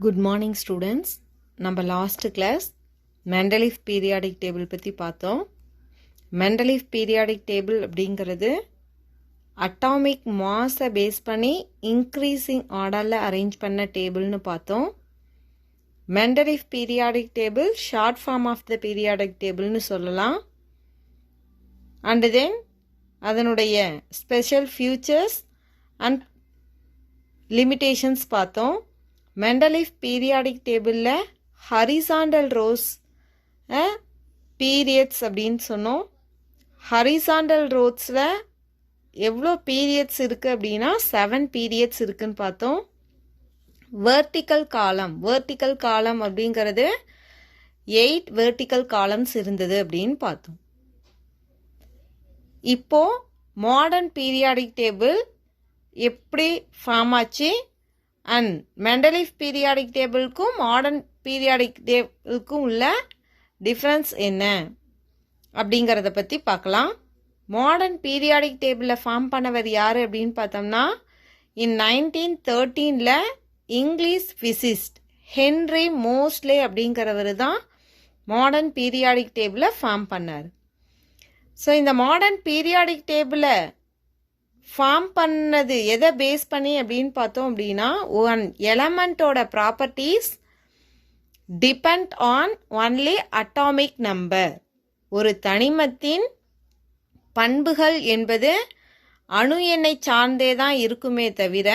Good morning students. நம்ம last class Mendeleev periodic table பற்றி பார்த்தோம். மெண்டலீஃப் பீரியாடிக் டேபிள் அப்படிங்கிறது அட்டாமிக் மாஸை பேஸ் பண்ணி இன்க்ரீஸிங் ஆர்டரில் அரேஞ்ச் பண்ண டேபிள்னு பார்த்தோம். Mendeleev periodic table short form of the periodic டேபிள்னு சொல்லலாம். அண்ட் தென் அதனுடைய ஸ்பெஷல் ஃபியூச்சர்ஸ் அண்ட் லிமிட்டேஷன்ஸ் பார்த்தோம். மெண்டலீஃப் பீரியாடிக் டேபிளில் ஹரிசாண்டல் ரோஸ் பீரியட்ஸ் அப்படின்னு சொன்னோம். ஹரிசாண்டல் ரோஸில் எவ்வளோ பீரியட்ஸ் இருக்குது அப்படின்னா 7 பீரியட்ஸ் இருக்குன்னு பார்த்தோம். வெர்டிக்கல் காலம் அப்படிங்கிறது 8 வெர்டிக்கல் காலம்ஸ் இருந்தது அப்படின்னு பார்த்தோம். இப்போது மாடர்ன் பீரியாடிக் டேபிள் எப்படி ஃபார்ம் ஆச்சு அண்ட் மெண்டலீஃப் பீரியாடிக் டேபிளுக்கும் மாடர்ன் பீரியாடிக் டேபிளுக்கும் உள்ள டிஃப்ரென்ஸ் என்ன அப்படிங்கிறத பற்றி பார்க்கலாம். மாடர்ன் பீரியாடிக் டேபிளில் ஃபார்ம் பண்ணவர் யார் அப்படின்னு பார்த்தோம்னா in 1913 English physicist Henry Moseley அப்படிங்கிறவர் தான் மாடர்ன் பீரியாடிக் டேபிளை ஃபார்ம் பண்ணார். ஸோ இந்த மாடர்ன் பீரியாடிக் டேபிளை ஃபார்ம் பண்ணது எதை பேஸ் பண்ணி அப்படின்னு பார்த்தோம் அப்படின்னா ஒன் எலமெண்ட்டோட properties depend on only atomic number. ஒரு தனிமத்தின் பண்புகள் என்பது அணு எண்ணை சார்ந்தே தான் இருக்குமே தவிர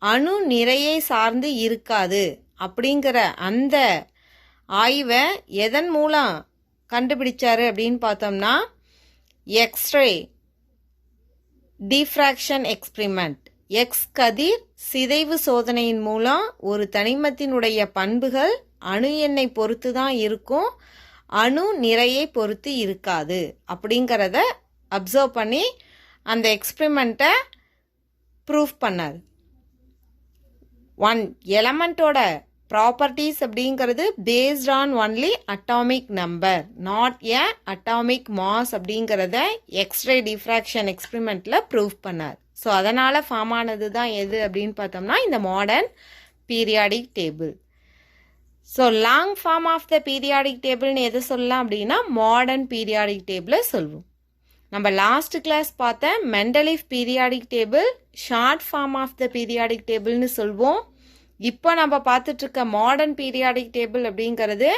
அணு நிறையை சார்ந்து இருக்காது அப்படிங்கிற அந்த ஆய்வை எதன் மூலம் கண்டுபிடிச்சாரு அப்படின்னு பார்த்தோம்னா எக்ஸ்ரே டிஃப்ராக்ஷன் எக்ஸ்பிரிமெண்ட் எக்ஸ் கதிர் சிதைவு சோதனையின் மூலம் ஒரு தனிமத்தினுடைய பண்புகள் அணு எண்ணை பொறுத்து தான் இருக்கும், அணு நிறையை பொறுத்து இருக்காது அப்படிங்கிறத அப்சர்வ் பண்ணி அந்த எக்ஸ்பிரிமெண்ட்டை ப்ரூஃப் பண்ணார். ஒன் எலமெண்ட்டோட ப்ராப்பர்ட்டிஸ் அப்படிங்கிறது based on only atomic number not a atomic mass அப்படிங்கிறத எக்ஸ்ரே டிஃப்ராக்ஷன் எக்ஸ்பிரிமெண்ட்டில் ப்ரூவ் பண்ணார். ஸோ அதனால் ஃபார்ம் ஆனது தான் எது அப்படின்னு பார்த்தோம்னா இந்த modern periodic table. So long form of the periodic டேபிள்னு எது சொல்லலாம் அப்படின்னா மாடர்ன் பீரியாடிக் டேபிளை சொல்வோம். நம்ம லாஸ்ட் கிளாஸ் பார்த்த Mendeleev periodic table short form of the periodic டேபிள்னு சொல்வோம். இப்போ நம்ம பார்த்துட்ருக்க மாடர்ன் பீரியாடிக் டேபிள் அப்படிங்கிறது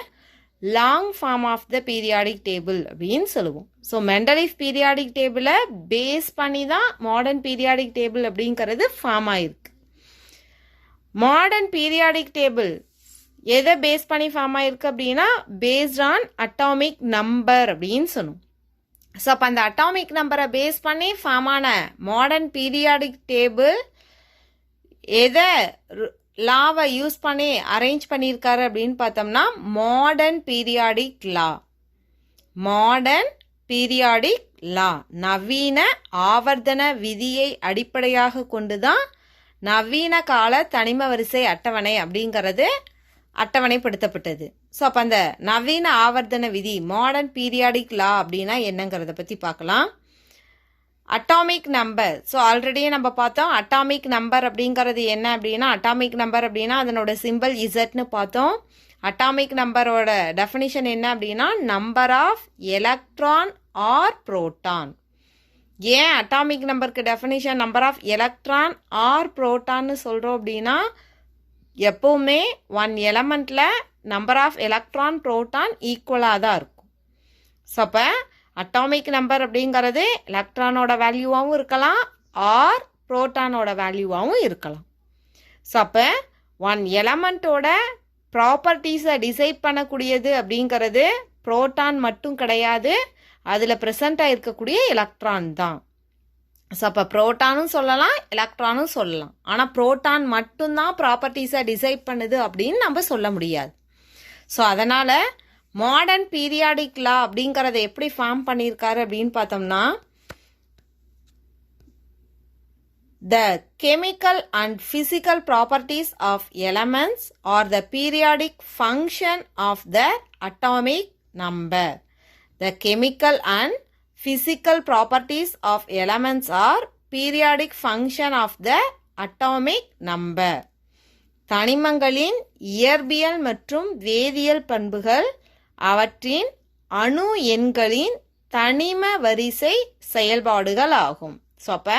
long form of the periodic table அப்படின்னு சொல்லுவோம். ஸோ மெண்டலீஃப் பீரியாடிக் டேபிளை பேஸ் பண்ணி தான் மாடர்ன் பீரியாடிக் டேபிள் அப்படிங்கிறது ஃபார்ம் ஆயிருக்கு. மாடர்ன் பீரியாடிக் டேபிள் எதை பேஸ் பண்ணி ஃபார்ம் ஆயிருக்கு அப்படின்னா பேஸ்ட் ஆன் அட்டாமிக் நம்பர் அப்படின்னு சொன்னோம். ஸோ அப்போ அந்த அட்டாமிக் நம்பரை பேஸ் பண்ணி ஃபார்ம் ஆன மாடர்ன் பீரியாடிக் டேபிள் எதை லாவை யூஸ் பண்ணி அரேஞ்ச் பண்ணியிருக்காரு அப்படின்னு பார்த்தோம்னா மாடர்ன் பீரியாடிக் லா. மாடர்ன் பீரியாடிக் லா நவீன ஆவர்த்தன விதியை அடிப்படையாக கொண்டு தான் நவீன கால தனிம வரிசை அட்டவணை அப்படிங்கிறது அட்டவணைப்படுத்தப்பட்டது. ஸோ அப்போ அந்த நவீன ஆவர்த்தன விதி மாடர்ன் பீரியாடிக் லா அப்படின்னா என்னங்கிறத பற்றி பார்க்கலாம். அட்டாமிக் நம்பர், ஸோ ஆல்ரெடியே நம்ம பார்த்தோம் அட்டாமிக் நம்பர் அப்படிங்கிறது என்ன அப்படின்னா அட்டாமிக் நம்பர் அப்படின்னா அதனோட சிம்பிள் இசட்னு பார்த்தோம். அட்டாமிக் நம்பரோட டெஃபினிஷன் என்ன அப்படின்னா number of electron or proton. ஏன் அட்டாமிக் நம்பருக்கு definition number of electron or புரோட்டான்னு சொல்கிறோம் அப்படின்னா எப்போவுமே ஒன் எலமெண்ட்டில் நம்பர் ஆஃப் எலக்ட்ரான் புரோட்டான் ஈக்குவலாக தான் இருக்கும். ஸோ அப்போ அட்டாமிக் நம்பர் அப்படிங்கிறது எலக்ட்ரானோட வேல்யூவாகவும் இருக்கலாம் ஆர் புரோட்டானோட வேல்யூவாகவும் இருக்கலாம். ஸோ அப்போ ஒன் எலமெண்ட்டோட ப்ராப்பர்ட்டிஸை டிசைட் பண்ணக்கூடியது அப்படிங்கிறது புரோட்டான் மட்டும் கிடையாது, அதில் ப்ரெசண்ட்டாக இருக்கக்கூடிய எலக்ட்ரான் தான். ஸோ அப்போ புரோட்டானும் சொல்லலாம் எலக்ட்ரானும் சொல்லலாம். ஆனால் புரோட்டான் மட்டும்தான் ப்ராப்பர்ட்டிஸை டிசைட் பண்ணுது அப்படின்னு நம்ம சொல்ல முடியாது. ஸோ அதனால் மாடர்ன் பீரியாடிக் லா அப்படிங்கிறத எப்படி ஃபார்ம் பண்ணியிருக்காரு அப்படின்னு பார்த்தோம்னா the chemical and physical properties of elements are the periodic function of the atomic number. The chemical and physical properties of elements are periodic function of the atomic number. தனிமங்களின் இயற்பியல் மற்றும் வேதியியல் பண்புகள் அவற்றின் அணு எண்களின் தனிம வரிசை செயல்பாடுகள் ஆகும். ஸோ அப்போ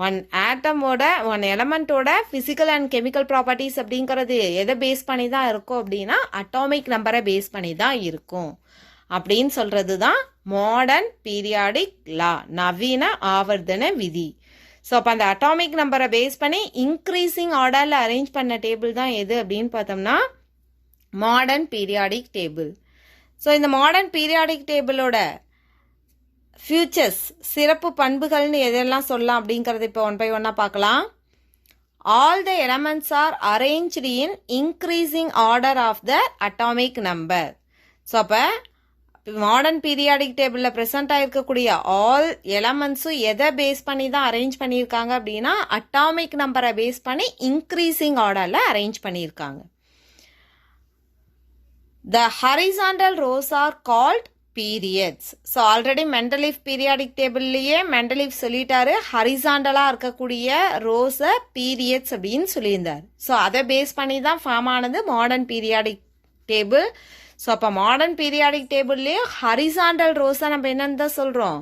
ஒன் எலமெண்ட்டோட ஃபிசிக்கல் அண்ட் கெமிக்கல் ப்ராப்பர்ட்டிஸ் அப்படிங்கிறது எதை பேஸ் பண்ணி தான் இருக்கும் அப்படின்னா அட்டாமிக் நம்பரை பேஸ் பண்ணி தான் இருக்கும் அப்படின்னு சொல்கிறது தான் மாடர்ன் பீரியாடிக் லா, நவீன ஆவர்த்தன விதி. ஸோ அப்போ அந்த அட்டாமிக் நம்பரை பேஸ் பண்ணி இன்க்ரீசிங் ஆர்டரில் அரேஞ்ச் பண்ண டேபிள் தான் எது அப்படின்னு பார்த்தோம்னா மாடர்ன் பீரியாடிக் டேபிள். ஸோ இந்த மாடர்ன் பீரியாடிக் டேபிளோட ஃபியூச்சர்ஸ், சிறப்பு பண்புகள்னு எதெல்லாம் சொல்லலாம் அப்படிங்கிறது இப்போ ஒன் பை ஒன்னாக பார்க்கலாம். All the elements are arranged in increasing order of the atomic number. So அப்போ மாடர்ன் பீரியாடிக் டேபிளில் ப்ரெசென்ட் ஆகிருக்கக்கூடிய ஆல் எலமெண்ட்ஸும் எதை பேஸ் பண்ணி தான் அரேஞ்ச் பண்ணியிருக்காங்க அப்படின்னா அட்டாமிக் நம்பரை பேஸ் பண்ணி இன்க்ரீசிங் ஆர்டரில் அரேஞ்ச் பண்ணியிருக்காங்க. The horizontal rows are called periods. So already Mendeleev periodic டேபிள்லேயே மெண்டலீஃப் சொல்லிட்டாரு, ஹரிசாண்டலாக இருக்கக்கூடிய ரோஸை பீரியட்ஸ் அப்படின்னு சொல்லியிருந்தார். ஸோ அதை பேஸ் பண்ணி தான் ஃபார்ம் ஆனது மாடர்ன் பீரியாடிக் டேபிள். ஸோ அப்போ மாடர்ன் பீரியாடிக் டேபிள்லேயும் ஹரிசாண்டல் ரோஸை நம்ம என்னன்னு தான் சொல்கிறோம்,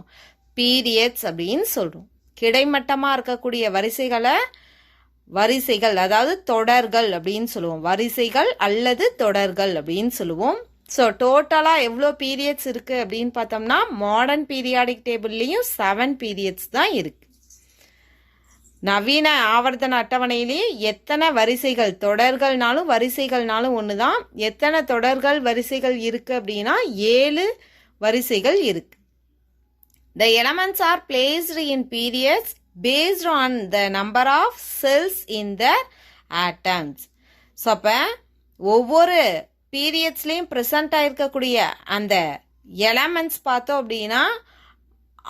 பீரியட்ஸ் அப்படின்னு சொல்கிறோம். கிடைமட்டமாக இருக்கக்கூடிய வரிசைகள் அதாவது தொடர்கள் அப்படின்னு சொல்லுவோம். வரிசைகள் அல்லது தொடர்கள் அப்படின்னு சொல்லுவோம். ஸோ டோட்டலாக எவ்வளோ பீரியட்ஸ் இருக்குது அப்படின்னு பார்த்தோம்னா மாடர்ன் பீரியாடிக் டேபிள்லேயும் 7 பீரியட்ஸ் தான் இருக்குது. நவீன ஆவர்த்தன அட்டவணையிலேயே எத்தனை வரிசைகள், தொடர்கள்னாலும் வரிசைகள்னாலும் ஒன்று தான். எத்தனை தொடர்கள் வரிசைகள் இருக்குது அப்படின்னா 7 வரிசைகள் இருக்குது. The elements are placed in periods based on the number of cells in their atoms. So அப்போ ஒவ்வொரு பீரியட்ஸ்லேயும் ப்ரெசண்ட் ஆகிருக்கக்கூடிய அந்த எலமெண்ட்ஸ் பார்த்தோம் அப்படின்னா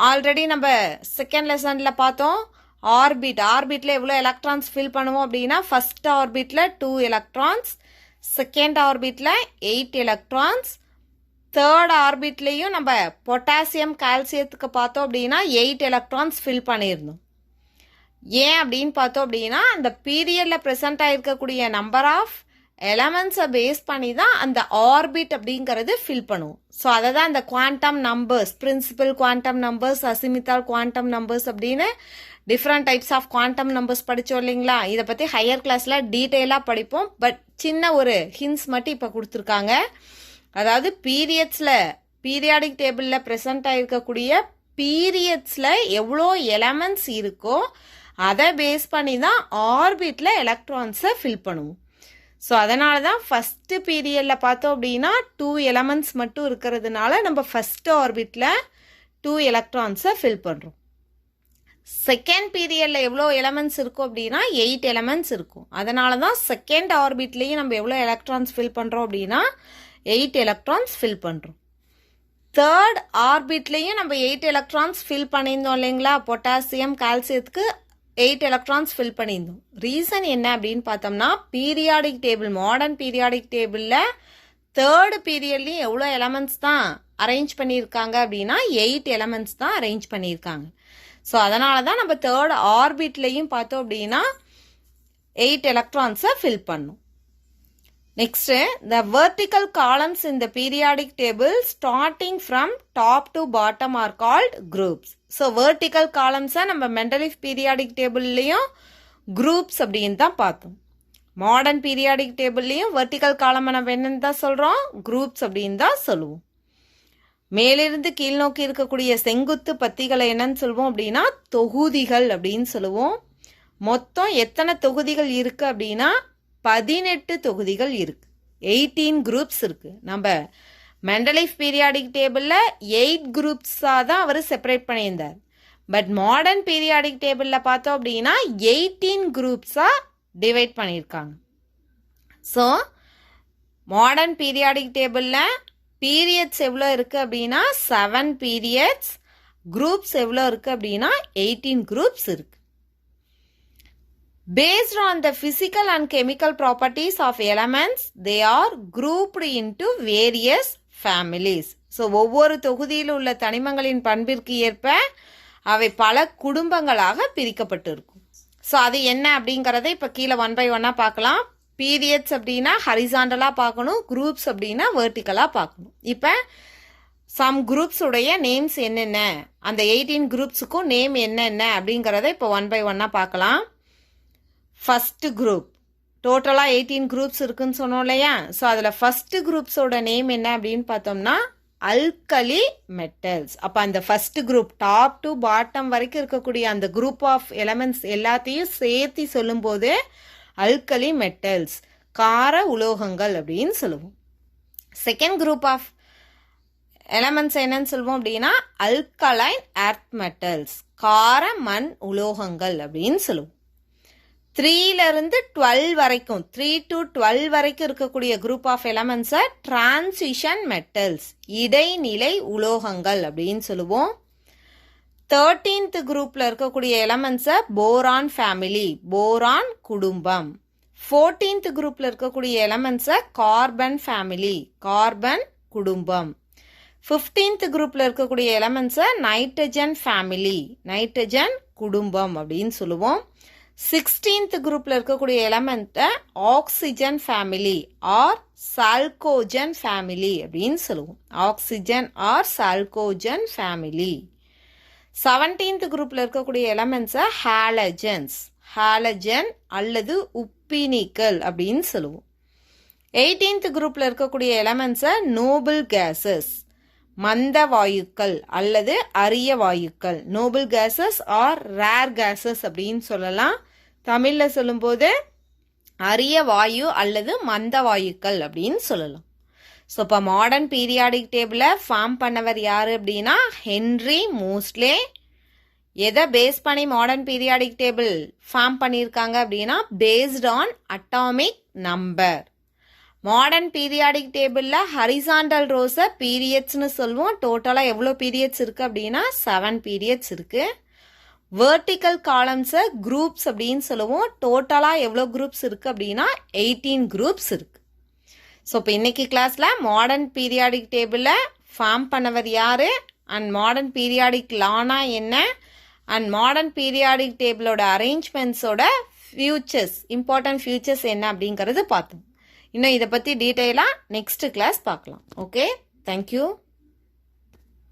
ஆல்ரெடி நம்ம செகண்ட் லெசனில் பார்த்தோம். ஆர்பிட்டில் எவ்வளோ எலக்ட்ரான்ஸ் ஃபில் பண்ணுவோம் அப்படின்னா ஃபர்ஸ்ட் ஆர்பிட்டில் 2 எலக்ட்ரான்ஸ், செகண்ட் ஆர்பிட்டில் 8 எலக்ட்ரான்ஸ், தேர்ட் ஆர்பிட்லேயும் நம்ம பொட்டாசியம் கால்சியத்துக்கு பார்த்தோம் அப்படின்னா 8 எலக்ட்ரான்ஸ் ஃபில் பண்ணியிருந்தோம். ஏன் அப்படின்னு பார்த்தோம் அப்படின்னா அந்த பீரியடில் ப்ரெசென்ட் ஆகிருக்கக்கூடிய நம்பர் ஆஃப் எலமெண்ட்ஸை பேஸ் பண்ணி தான் அந்த ஆர்பிட் அப்படிங்கிறது ஃபில் பண்ணுவோம். ஸோ அதை தான் அந்த quantum numbers, principal quantum numbers, azimuthal quantum numbers அப்படின்னு different types of quantum numbers படித்தோம் இல்லைங்களா. இதை பற்றி ஹையர் கிளாஸில் டீட்டெயிலாக படிப்போம். பட் சின்ன ஒரு ஹிண்ட்ஸ் மட்டும் இப்போ கொடுத்துருக்காங்க. அதாவது பீரியாடிக் டேபிளில் ப்ரெசென்ட் ஆகிருக்கக்கூடிய பீரியட்ஸில் எவ்வளோ எலமெண்ட்ஸ் இருக்கோ அதை பேஸ் பண்ணி தான் ஆர்பிட்டில் எலக்ட்ரான்ஸை ஃபில் பண்ணுவோம். ஸோ அதனால தான் ஃபஸ்ட்டு பீரியடில் பார்த்தோம் அப்படின்னா 2 எலமெண்ட்ஸ் மட்டும் இருக்கிறதுனால நம்ம ஃபஸ்ட்டு ஆர்பிட்டில் 2 எலக்ட்ரான்ஸை ஃபில் பண்ணுறோம். செகண்ட் பீரியடில் எவ்வளோ எலமெண்ட்ஸ் இருக்கும் அப்படின்னா 8 எலமெண்ட்ஸ் இருக்கும். அதனால தான் செகண்ட் ஆர்பிட்லேயும் நம்ம எவ்வளோ எலக்ட்ரான்ஸ் ஃபில் பண்ணுறோம் அப்படின்னா 8 எலக்ட்ரான்ஸ் ஃபில் பண்ணுறோம். தேர்ட் ஆர்பிட்லேயும் நம்ம 8 எலக்ட்ரான்ஸ் ஃபில் பண்ணியிருந்தோம் இல்லைங்களா. பொட்டாசியம் கால்சியத்துக்கு 8 எலக்ட்ரான்ஸ் ஃபில் பண்ணியிருந்தோம். ரீசன் என்ன அப்படின்னு பார்த்தோம்னா பீரியாடிக் டேபிள், மாடர்ன் பீரியாடிக் டேபிளில் தேர்டு பீரியட்லேயும் எவ்வளோ எலமெண்ட்ஸ் தான் அரேஞ்ச் பண்ணியிருக்காங்க அப்படின்னா 8 எலமெண்ட்ஸ் தான் அரேஞ்ச் பண்ணியிருக்காங்க. ஸோ அதனால தான் நம்ம தேர்ட் ஆர்பிட்லேயும் பார்த்தோம் அப்படின்னா 8 எலக்ட்ரான்ஸை ஃபில் பண்ணும். Next, the vertical columns in the periodic table starting from top to bottom are called groups. So, vertical columns நம்ம மெண்டலீஃப் பீரியாடிக் டேபிள்லையும் groups அப்படின்னு தான் பார்த்தோம். மாடர்ன் பீரியாடிக் டேபிள்லையும் vertical column நம்ம என்னன்னு தான் சொல்கிறோம், groups அப்படின்னு தான் சொல்லுவோம். மேலிருந்து கீழ் நோக்கி இருக்கக்கூடிய செங்குத்து பத்திகளை என்னன்னு சொல்லுவோம் அப்படின்னா தொகுதிகள் அப்படின்னு சொல்லுவோம். மொத்தம் எத்தனை தொகுதிகள் இருக்குது அப்படின்னா 18 தொகுதிகள் இருக்கு, 18 குரூப்ஸ் இருக்கு. நம்ம மெண்டலீஃப் பீரியாடிக் டேபிளில் 8 குரூப்ஸாக தான் அவர் செப்பரேட் பண்ணியிருந்தார். பட் மாடர்ன் பீரியாடிக் டேபிளில் பார்த்தோம் அப்படின்னா 18 குரூப்ஸாக டிவைட் பண்ணியிருக்காங்க. ஸோ மாடர்ன் பீரியாடிக் டேபிளில் பீரியட்ஸ் எவ்வளோ இருக்குது அப்படின்னா 7 பீரியட்ஸ், குரூப்ஸ் எவ்வளோ இருக்குது அப்படின்னா 18 குரூப்ஸ் இருக்குது. Based on the physical and chemical properties of elements, they are grouped into various families. So, ஒவ்வொரு தொகுதியில் உள்ள தனிமங்களின் பண்பிற்கு ஏற்ப அவை பல குடும்பங்களாக பிரிக்கப்பட்டு இருக்கும். ஸோ அது என்ன அப்படிங்கிறத இப்போ கீழே 1 by 1 பார்க்கலாம். பீரியட்ஸ் அப்படின்னா ஹரிசாண்டலாக பார்க்கணும், குரூப்ஸ் அப்படின்னா வெர்டிக்கலாக பார்க்கணும். இப்போ சம் குரூப்ஸ் உடைய நேம்ஸ் என்னென்ன, அந்த 18 குரூப்ஸுக்கும் நேம் என்னென்ன அப்படிங்கிறத இப்போ 1 by 1 பார்க்கலாம். ஃபர்ஸ்ட் குரூப், டோட்டலாக 18 குரூப்ஸ் இருக்குன்னு சொன்னோம் இல்லையா? ஸோ அதில் ஃபர்ஸ்ட் குரூப்ஸோட நேம் என்ன அப்படின்னு பார்த்தோம்னா அல்கலி மெட்டல்ஸ். அப்போ அந்த first group top to bottom வரைக்கும் இருக்கக்கூடிய அந்த குரூப் ஆஃப் எலமெண்ட்ஸ் எல்லாத்தையும் சேர்த்து சொல்லும்போது அல்கலி மெட்டல்ஸ், கார உலோகங்கள் அப்படின்னு சொல்லுவோம். செகண்ட் குரூப் ஆஃப் எலமெண்ட்ஸ் என்னன்னு சொல்லுவோம் அப்படின்னா அல்கலைன் எர்த் மெட்டல்ஸ், கார மண் உலோகங்கள் அப்படின்னு சொல்லுவோம். 3 to 12 வரைக்கும் 3 to 12 வரைக்கும் இருக்கக்கூடிய குரூப் ஆஃப் எலமெண்ட்ஸை டிரான்சிஷன் மெட்டல்ஸ், இடைநிலை உலோகங்கள் அப்படின்னு சொல்லுவோம். 13th குரூப்ல இருக்கக்கூடிய எலமெண்ட்ஸை போரான் ஃபேமிலி, போரான் குடும்பம். 14th குரூப்ல இருக்கக்கூடிய எலமெண்ட்ஸை கார்பன் ஃபேமிலி, கார்பன் குடும்பம். 15th குரூப்ல இருக்கக்கூடிய எலமெண்ட்ஸை நைட்ரஜன் ஃபேமிலி, நைட்ரஜன் குடும்பம் அப்படின்னு சொல்லுவோம். 16th குரூப்ல இருக்கக்கூடிய எலமெண்ட்டை oxygen family or chalcogen family அப்படின்னு சொல்லுவோம். Oxygen R chalcogen family. 17th குரூப்ல இருக்கக்கூடிய எலமெண்ட்ஸை ஹாலஜன்ஸ், ஹாலஜன் அல்லது உப்பினிக்கல் அப்படின்னு சொல்லுவோம். 18th குரூப்ல இருக்கக்கூடிய எலமெண்ட்ஸை நோபல் கேசஸ், மந்த வாயுக்கள் அல்லது அரிய வாயுக்கள். Noble gases or rare gases அப்படின்னு சொல்லலாம். தமிழில் சொல்லும்போது அரிய வாயு அல்லது மந்த வாயுக்கள் அப்படின்னு சொல்லலாம். ஸோ இப்போ மாடர்ன் பீரியாடிக் டேபிளை ஃபார்ம் பண்ணவர் யார் அப்படின்னா ஹென்ரி மோஸ்லே. எதை பேஸ் பண்ணி மாடர்ன் பீரியாடிக் டேபிள் ஃபார்ம் பண்ணியிருக்காங்க அப்படின்னா based on atomic number. Modern periodic டேபிளில் ஹரிசாண்டல் ரோஸை பீரியட்ஸ்னு சொல்லுவோம். டோட்டலாக எவ்வளோ பீரியட்ஸ் இருக்குது அப்படின்னா 7 பீரியட்ஸ் இருக்குது. வெர்டிக்கல் காலம்ஸை குரூப்ஸ் அப்படின்னு சொல்லுவோம். டோட்டலாக எவ்வளோ குரூப்ஸ் இருக்குது அப்படின்னா 18 குரூப்ஸ் இருக்குது. ஸோ இப்போ இன்னைக்கு கிளாஸில் மாடர்ன் பீரியாடிக் டேபிளில் ஃபார்ம் பண்ணவர் யார், அண்ட் மாடர்ன் பீரியாடிக் லானா என்ன, அண்ட் மாடர்ன் பீரியாடிக் டேபிளோட அரேஞ்ச்மெண்ட்ஸோட ஃபியூச்சர்ஸ், இம்பார்ட்டன்ட் ஃபியூச்சர்ஸ் என்ன அப்படிங்கிறது பார்த்தோம். இன்னும் இதை பற்றி டீட்டெயிலாக நெக்ஸ்ட் கிளாஸ் பார்க்கலாம். Okay, thank you.